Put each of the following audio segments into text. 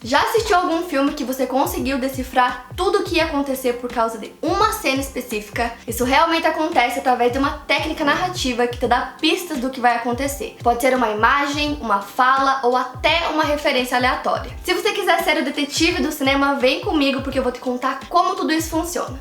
Já assistiu algum filme que você conseguiu decifrar tudo o que ia acontecer por causa de uma cena específica? Isso realmente acontece através de uma técnica narrativa que te dá pistas do que vai acontecer. Pode ser uma imagem, uma fala ou até uma referência aleatória. Se você quiser ser o detetive do cinema, vem comigo porque eu vou te contar como tudo isso funciona.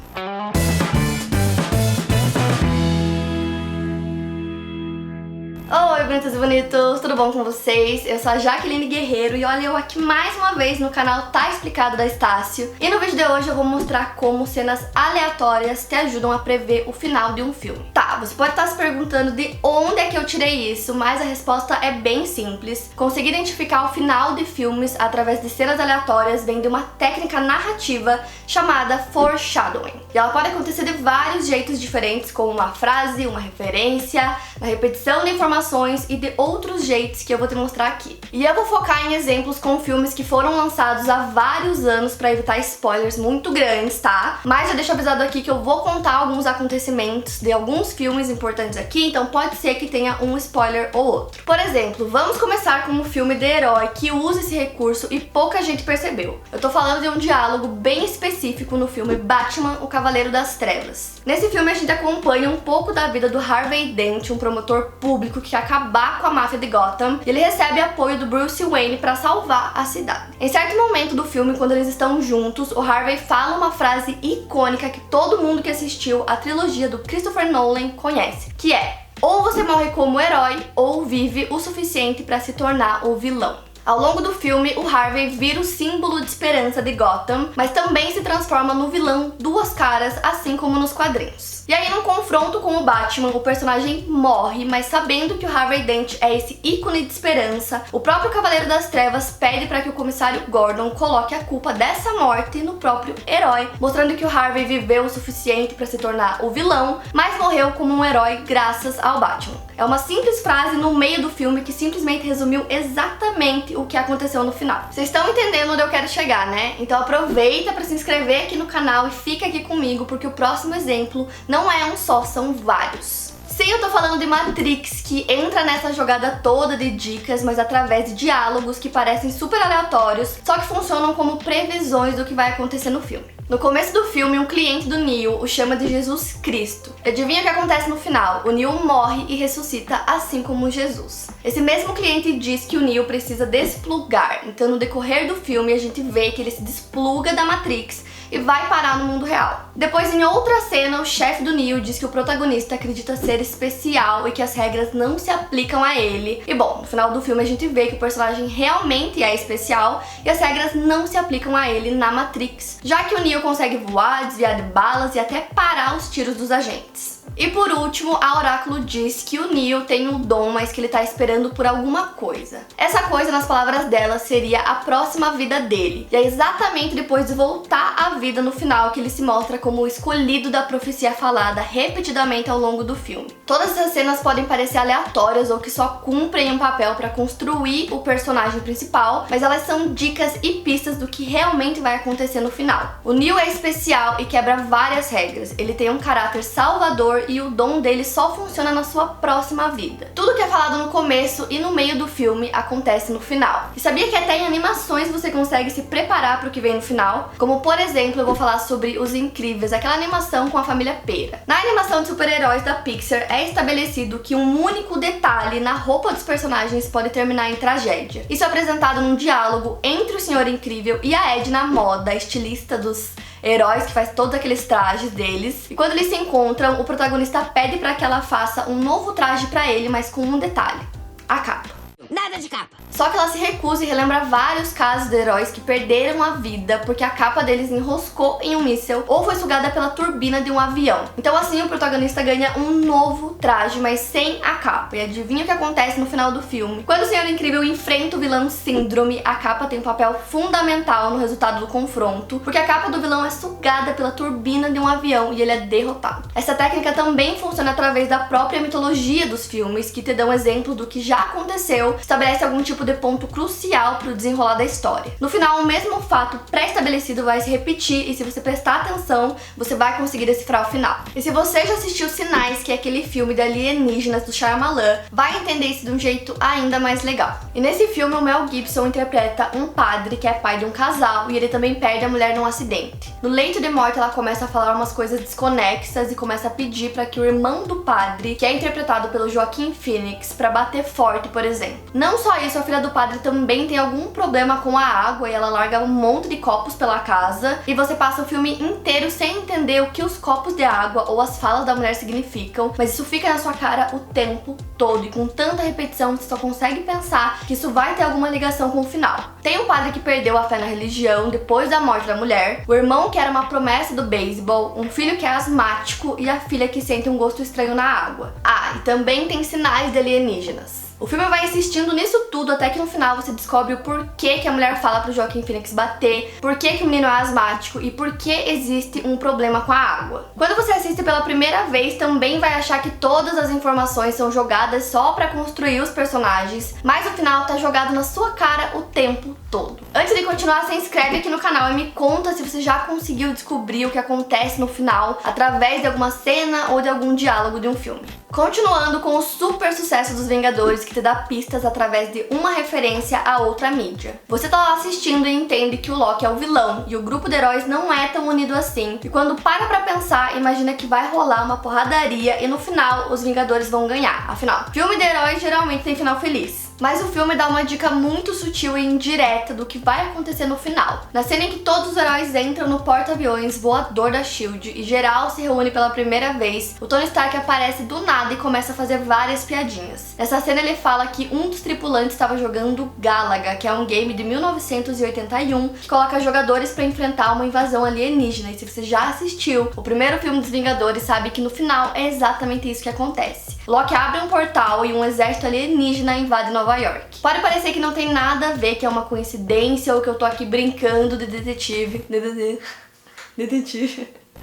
Oi, bonitas e bonitos, tudo bom com vocês? Eu sou a Jaqueline Guerreiro e olha eu aqui mais uma vez no canal Tá Explicado da Estácio. E no vídeo de hoje eu vou mostrar como cenas aleatórias te ajudam a prever o final de um filme. Tá, você pode estar se perguntando de onde é que eu tirei isso, mas a resposta é bem simples. Conseguir identificar o final de filmes através de cenas aleatórias vem de uma técnica narrativa chamada foreshadowing. E ela pode acontecer de vários jeitos diferentes, como uma frase, uma referência, na repetição de informações e de outros jeitos que eu vou te mostrar aqui. E eu vou focar em exemplos com filmes que foram lançados há vários anos para evitar spoilers muito grandes, tá? Mas eu deixo avisado aqui que eu vou contar alguns acontecimentos de alguns filmes importantes aqui, então pode ser que tenha um spoiler ou outro. Por exemplo, vamos começar com um filme de herói que usa esse recurso e pouca gente percebeu. Eu tô falando de um diálogo bem específico no filme Batman, o Cavaleiro das Trevas. Nesse filme a gente acompanha um pouco da vida do Harvey Dent, um promotor público que quer acabar com a máfia de Gotham, e ele recebe apoio do Bruce Wayne para salvar a cidade. Em certo momento do filme, quando eles estão juntos, o Harvey fala uma frase icônica que todo mundo que assistiu a trilogia do Christopher Nolan conhece, que é: ou você morre como herói, ou vive o suficiente para se tornar o vilão. Ao longo do filme, o Harvey vira o símbolo de esperança de Gotham, mas também se transforma no vilão duas caras, assim como nos quadrinhos. E aí, num confronto com o Batman, o personagem morre, mas sabendo que o Harvey Dent é esse ícone de esperança, o próprio Cavaleiro das Trevas pede para que o comissário Gordon coloque a culpa dessa morte no próprio herói, mostrando que o Harvey viveu o suficiente para se tornar o vilão, mas morreu como um herói graças ao Batman. É uma simples frase no meio do filme que simplesmente resumiu exatamente o que aconteceu no final. Vocês estão entendendo onde eu quero chegar, né? Então aproveita para se inscrever aqui no canal e fica aqui comigo, porque o próximo exemplo não é um só, são vários. Sim, eu tô falando de Matrix, que entra nessa jogada toda de dicas, mas através de diálogos que parecem super aleatórios, só que funcionam como previsões do que vai acontecer no filme. No começo do filme, um cliente do Neo o chama de Jesus Cristo. E adivinha o que acontece no final? O Neo morre e ressuscita, assim como Jesus. Esse mesmo cliente diz que o Neo precisa desplugar, então no decorrer do filme a gente vê que ele se despluga da Matrix e vai parar no mundo real. Depois, em outra cena, o chefe do Neo diz que o protagonista acredita ser especial e que as regras não se aplicam a ele. E bom, no final do filme a gente vê que o personagem realmente é especial e as regras não se aplicam a ele na Matrix, já que o Neo consegue voar, desviar de balas e até parar os tiros dos agentes. E por último, a Oráculo diz que o Neo tem um dom, mas que ele tá esperando por alguma coisa. Essa coisa, nas palavras dela, seria a próxima vida dele. E é exatamente depois de voltar à vida no final que ele se mostra como o escolhido da profecia falada repetidamente ao longo do filme. Todas essas cenas podem parecer aleatórias ou que só cumprem um papel para construir o personagem principal, mas elas são dicas e pistas do que realmente vai acontecer no final. O Neo é especial e quebra várias regras. Ele tem um caráter salvador e o dom dele só funciona na sua próxima vida. Tudo que é falado no começo e no meio do filme acontece no final. E sabia que até em animações você consegue se preparar para o que vem no final? Como por exemplo, eu vou falar sobre Os Incríveis, aquela animação com a família Pera. Na animação de super-heróis da Pixar é estabelecido que um único detalhe na roupa dos personagens pode terminar em tragédia. Isso é apresentado num diálogo entre o Senhor Incrível e a Edna Moda, estilista dos heróis que faz todos aqueles trajes deles. E quando eles se encontram, o protagonista pede para que ela faça um novo traje para ele, mas com um detalhe: a capa. Nada de capa. Só que ela se recusa e relembra vários casos de heróis que perderam a vida porque a capa deles enroscou em um míssil ou foi sugada pela turbina de um avião. Então assim o protagonista ganha um novo traje, mas sem a capa. E adivinha o que acontece no final do filme? Quando o Senhor Incrível enfrenta o vilão Síndrome, a capa tem um papel fundamental no resultado do confronto, porque a capa do vilão é sugada pela turbina de um avião e ele é derrotado. Essa técnica também funciona através da própria mitologia dos filmes, que te dão exemplo do que já aconteceu estabelece algum tipo de ponto crucial pro desenrolar da história. No final, o mesmo fato pré-estabelecido vai se repetir e se você prestar atenção, você vai conseguir decifrar o final. E se você já assistiu Sinais, que é aquele filme de alienígenas do Shyamalan, vai entender isso de um jeito ainda mais legal. E nesse filme, o Mel Gibson interpreta um padre que é pai de um casal e ele também perde a mulher num acidente. No leito de morte, ela começa a falar umas coisas desconexas e começa a pedir para que o irmão do padre, que é interpretado pelo Joaquin Phoenix, para bater forte, por exemplo. Não só isso, a filha do padre também tem algum problema com a água e ela larga um monte de copos pela casa e você passa o filme inteiro sem entender o que os copos de água ou as falas da mulher significam, mas isso fica na sua cara o tempo todo e com tanta repetição você só consegue pensar que isso vai ter alguma ligação com o final. Tem um padre que perdeu a fé na religião depois da morte da mulher, o irmão que era uma promessa do beisebol, um filho que é asmático e a filha que sente um gosto estranho na água. Ah, e também tem sinais de alienígenas. O filme vai insistindo nisso tudo até que no final você descobre o porquê que a mulher fala pro Joaquin Phoenix bater, porquê que o menino é asmático e porquê existe um problema com a água. Quando você assiste pela primeira vez, também vai achar que todas as informações são jogadas só pra construir os personagens, mas o final tá jogado na sua cara o tempo todo. Antes de continuar, se inscreve aqui no canal e me conta se você já conseguiu descobrir o que acontece no final através de alguma cena ou de algum diálogo de um filme. Continuando com o super sucesso dos Vingadores, que te dá pistas através de uma referência a outra mídia. Você tá lá assistindo e entende que o Loki é o vilão e o grupo de heróis não é tão unido assim. E quando para pra pensar, imagina que vai rolar uma porradaria e no final os Vingadores vão ganhar. Afinal, filme de heróis geralmente tem final feliz. Mas o filme dá uma dica muito sutil e indireta do que vai acontecer no final. Na cena em que todos os heróis entram no porta-aviões voador da SHIELD e geral se reúne pela primeira vez, o Tony Stark aparece do nada e começa a fazer várias piadinhas. Nessa cena ele fala que um dos tripulantes estava jogando Galaga, que é um game de 1981 que coloca jogadores para enfrentar uma invasão alienígena. E se você já assistiu o primeiro filme dos Vingadores, sabe que no final é exatamente isso que acontece. Loki abre um portal e um exército alienígena invade Nova York. Pode parecer que não tem nada a ver, que é uma coincidência ou que eu tô aqui brincando de detetive.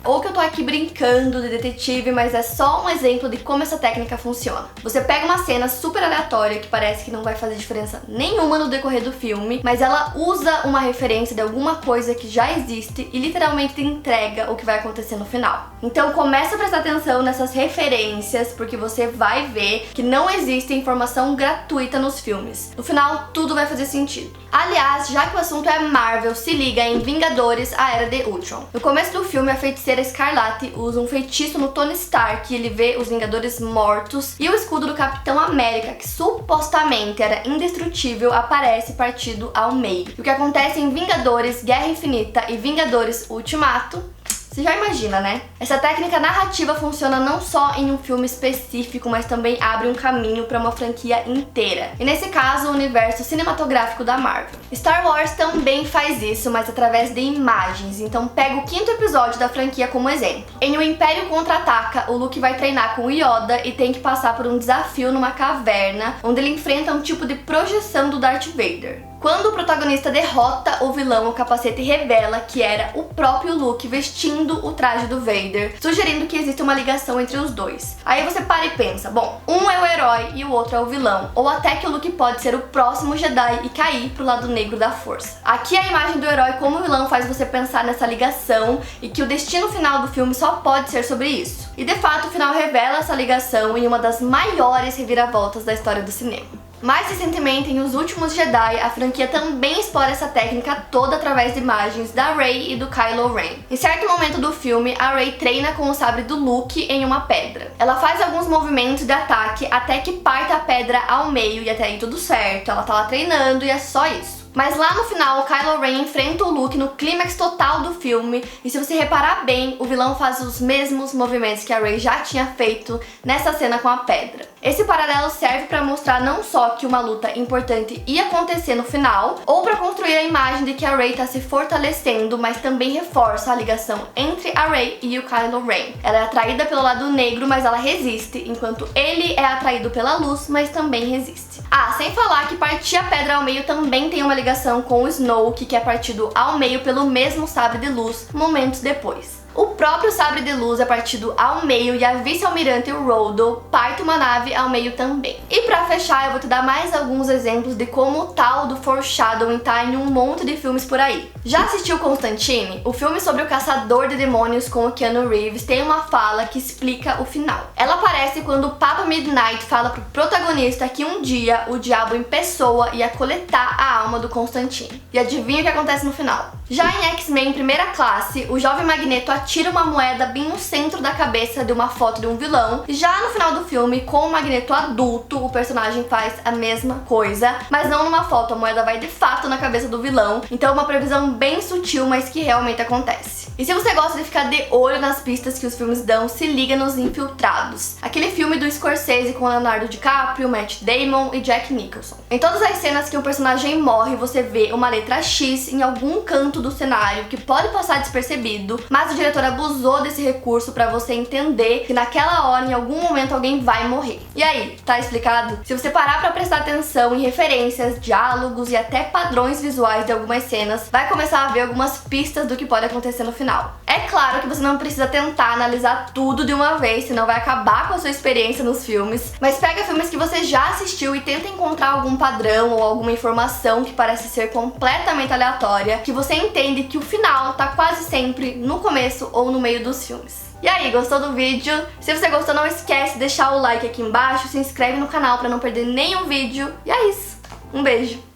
Ou que eu tô aqui brincando de detetive, mas é só um exemplo de como essa técnica funciona. Você pega uma cena super aleatória que parece que não vai fazer diferença nenhuma no decorrer do filme, mas ela usa uma referência de alguma coisa que já existe e literalmente entrega o que vai acontecer no final. Então começa a prestar atenção nessas referências, porque você vai ver que não existe informação gratuita nos filmes. No final, tudo vai fazer sentido. Aliás, já que o assunto é Marvel, se liga em Vingadores, a Era de Ultron. No começo do filme, a feiticeira Escarlate usa um feitiço no Tony Stark e ele vê os Vingadores mortos e o escudo do Capitão América, que supostamente era indestrutível, aparece partido ao meio. E o que acontece em Vingadores Guerra Infinita e Vingadores Ultimato, você já imagina, né? Essa técnica narrativa funciona não só em um filme específico, mas também abre um caminho para uma franquia inteira. E nesse caso, o universo cinematográfico da Marvel. Star Wars também faz isso, mas através de imagens. Então pega o 5º episódio da franquia como exemplo. Em O Império Contra-Ataca, o Luke vai treinar com o Yoda e tem que passar por um desafio numa caverna, onde ele enfrenta um tipo de projeção do Darth Vader. Quando o protagonista derrota o vilão, o capacete revela que era o próprio Luke vestindo o traje do Vader, sugerindo que existe uma ligação entre os dois. Aí você para e pensa, bom, um é o herói e o outro é o vilão, ou até que o Luke pode ser o próximo Jedi e cair pro lado negro da força. Aqui a imagem do herói como vilão faz você pensar nessa ligação e que o destino final do filme só pode ser sobre isso. E de fato o final revela essa ligação em uma das maiores reviravoltas da história do cinema. Mais recentemente, em Os Últimos Jedi, a franquia também explora essa técnica toda através de imagens da Rey e do Kylo Ren. Em certo momento do filme, a Rey treina com o sabre do Luke em uma pedra. Ela faz alguns movimentos de ataque até que parta a pedra ao meio e até aí tudo certo, ela tá lá treinando e é só isso. Mas lá no final, o Kylo Ren enfrenta o Luke no clímax total do filme, e se você reparar bem, o vilão faz os mesmos movimentos que a Rey já tinha feito nessa cena com a pedra. Esse paralelo serve para mostrar não só que uma luta importante ia acontecer no final, ou para construir a imagem de que a Rey tá se fortalecendo, mas também reforça a ligação entre a Rey e o Kylo Ren. Ela é atraída pelo lado negro, mas ela resiste, enquanto ele é atraído pela luz, mas também resiste. Ah, sem falar que partir a pedra ao meio também tem uma ligação com o Snoke, que é partido ao meio pelo mesmo sabre de luz momentos depois. O próprio sabre de luz é partido ao meio e a vice-almirante Rhodo parte uma nave ao meio também. E pra fechar, eu vou te dar mais alguns exemplos de como o tal do foreshadowing tá em um monte de filmes por aí. Já assistiu Constantine? O filme sobre o caçador de demônios com o Keanu Reeves tem uma fala que explica o final. Ela aparece quando o Papa Midnight fala pro protagonista que um dia o diabo em pessoa ia coletar a alma do Constantine. E adivinha o que acontece no final? Já em X-Men Primeira Classe, o jovem Magneto atira uma moeda bem no centro da cabeça de uma foto de um vilão. Já no final do filme, com o Magneto adulto, o personagem faz a mesma coisa, mas não numa foto, a moeda vai de fato na cabeça do vilão. Então é uma previsão bem sutil, mas que realmente acontece. E se você gosta de ficar de olho nas pistas que os filmes dão, se liga nos Infiltrados. Aquele filme do Scorsese com Leonardo DiCaprio, Matt Damon e Jack Nicholson. Em todas as cenas que um personagem morre, você vê uma letra X em algum canto do cenário que pode passar despercebido, mas o diretor abusou desse recurso pra você entender que naquela hora, em algum momento, alguém vai morrer. E aí, tá explicado? Se você parar pra prestar atenção em referências, diálogos e até padrões visuais de algumas cenas, vai começar a ver algumas pistas do que pode acontecer no final. É claro que você não precisa tentar analisar tudo de uma vez, senão vai acabar com a sua experiência nos filmes, mas pega filmes que você já assistiu e tenta encontrar algum padrão ou alguma informação que parece ser completamente aleatória, que você entende que o final tá quase sempre no começo ou no meio dos filmes. E aí, gostou do vídeo? Se você gostou, não esquece de deixar o like aqui embaixo, se inscreve no canal pra não perder nenhum vídeo. E é isso. Um beijo!